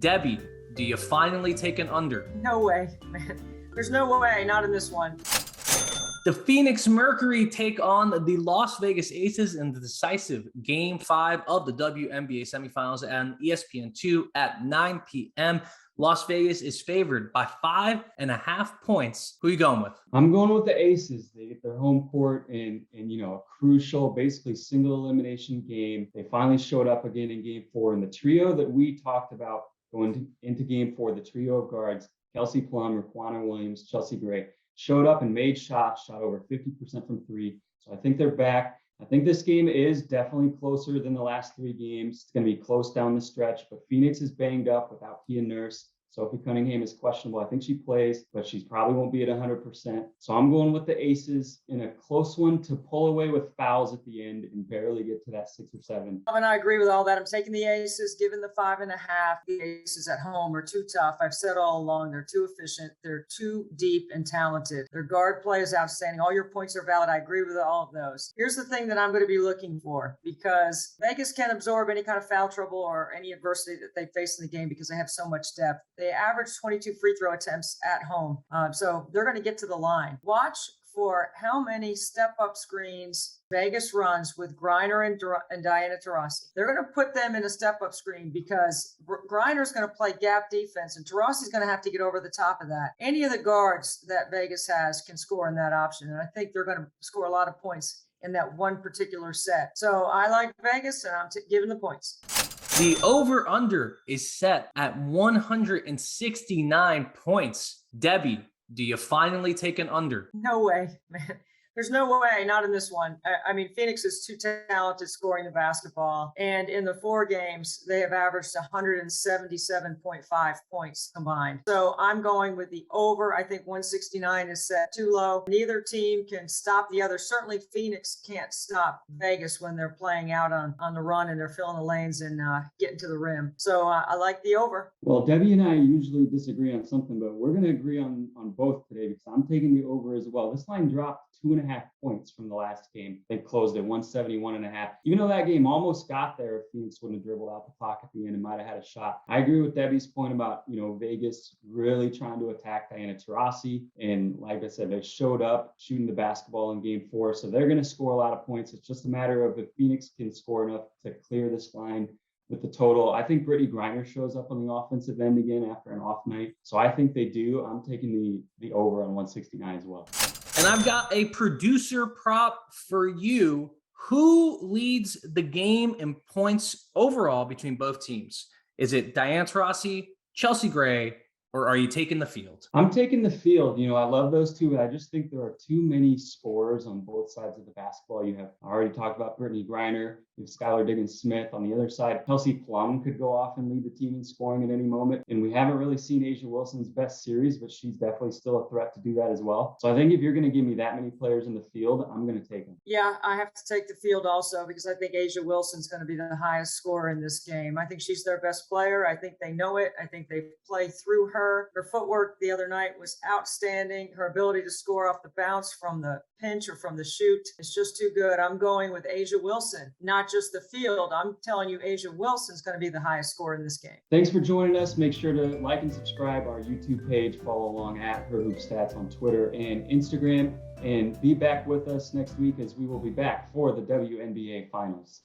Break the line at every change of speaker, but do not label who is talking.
Debbie, do you finally take an under?
No way, man. There's no way, not in this one.
The Phoenix Mercury take on the Las Vegas Aces in the decisive Game 5 of the WNBA Semifinals and ESPN2 at 9 p.m. Las Vegas is favored by 5.5 points. Who are you going with?
I'm going with the Aces. They get their home court in a crucial, basically single elimination game. They finally showed up again in Game 4. And the trio that we talked about going into Game 4, the trio of guards, Kelsey Plum, Raquana Williams, Chelsea Gray, showed up and made shots, shot over 50% from three. So I think they're back. I think this game is definitely closer than the last three games. It's going to be close down the stretch, but Phoenix is banged up without Kia Nurse. Sophie Cunningham is questionable. I think she plays, but she probably won't be at 100%. So I'm going with the Aces in a close one to pull away with fouls at the end and barely get to that 6 or 7.
And I agree with all that. I'm taking the Aces, given the 5.5. The Aces at home are too tough. I've said all along, they're too efficient. They're too deep and talented. Their guard play is outstanding. All your points are valid. I agree with all of those. Here's the thing that I'm going to be looking for, because Vegas can absorb any kind of foul trouble or any adversity that they face in the game because they have so much depth. They average 22 free throw attempts at home. So they're going to get to the line. Watch for how many step-up screens Vegas runs with Griner and Diana Taurasi. They're going to put them in a step-up screen because Griner's going to play gap defense and Taurasi's going to have to get over the top of that. Any of the guards that Vegas has can score in that option, and I think they're going to score a lot of points in that one particular set. So I like Vegas, and I'm giving the points.
The over-under is set at 169 points. Debbie, do you finally take an under?
No way, man. There's no way, not in this one. I mean, Phoenix is too talented scoring the basketball. And in the 4 games, they have averaged 177.5 points combined. So I'm going with the over. I think 169 is set too low. Neither team can stop the other. Certainly Phoenix can't stop Vegas when they're playing out on the run and they're filling the lanes and getting to the rim. So I like the over.
Well, Debbie and I usually disagree on something, but we're going to agree on both today because I'm taking the over as well. This line dropped 2.5 points from the last game. They closed at 171.5. Even though that game almost got there, if Phoenix wouldn't have dribbled out the clock at the end and might have had a shot. I agree with Debbie's point about, Vegas really trying to attack Diana Taurasi. And like I said, they showed up shooting the basketball in Game 4. So they're going to score a lot of points. It's just a matter of if Phoenix can score enough to clear this line with the total. I think Brittney Griner shows up on the offensive end again after an off night. So I think they do. I'm taking the over on 169 as well.
And I've got a producer prop for you. Who leads the game in points overall between both teams? Is it Diana Taurasi, Chelsea Gray, or are you taking the field?
I'm taking the field. I love those two, but I just think there are too many scorers on both sides of the basketball. I already talked about Brittney Griner. You have Skylar Diggins-Smith on the other side. Kelsey Plum could go off and lead the team in scoring at any moment. And we haven't really seen A'ja Wilson's best series, but she's definitely still a threat to do that as well. So I think if you're going to give me that many players in the field, I'm going to take them.
Yeah, I have to take the field also because I think A'ja Wilson's going to be the highest scorer in this game. I think she's their best player. I think they know it. I think they play through her. Her footwork the other night was outstanding. Her ability to score off the bounce from the pinch or from the shoot is just too good. I'm going with A'ja Wilson, not just the field. I'm telling you, A'ja Wilson's going to be the highest scorer in this game.
Thanks for joining us. Make sure to like and subscribe our YouTube page. Follow along at Her Hoop Stats on Twitter and Instagram. And be back with us next week as we will be back for the WNBA Finals.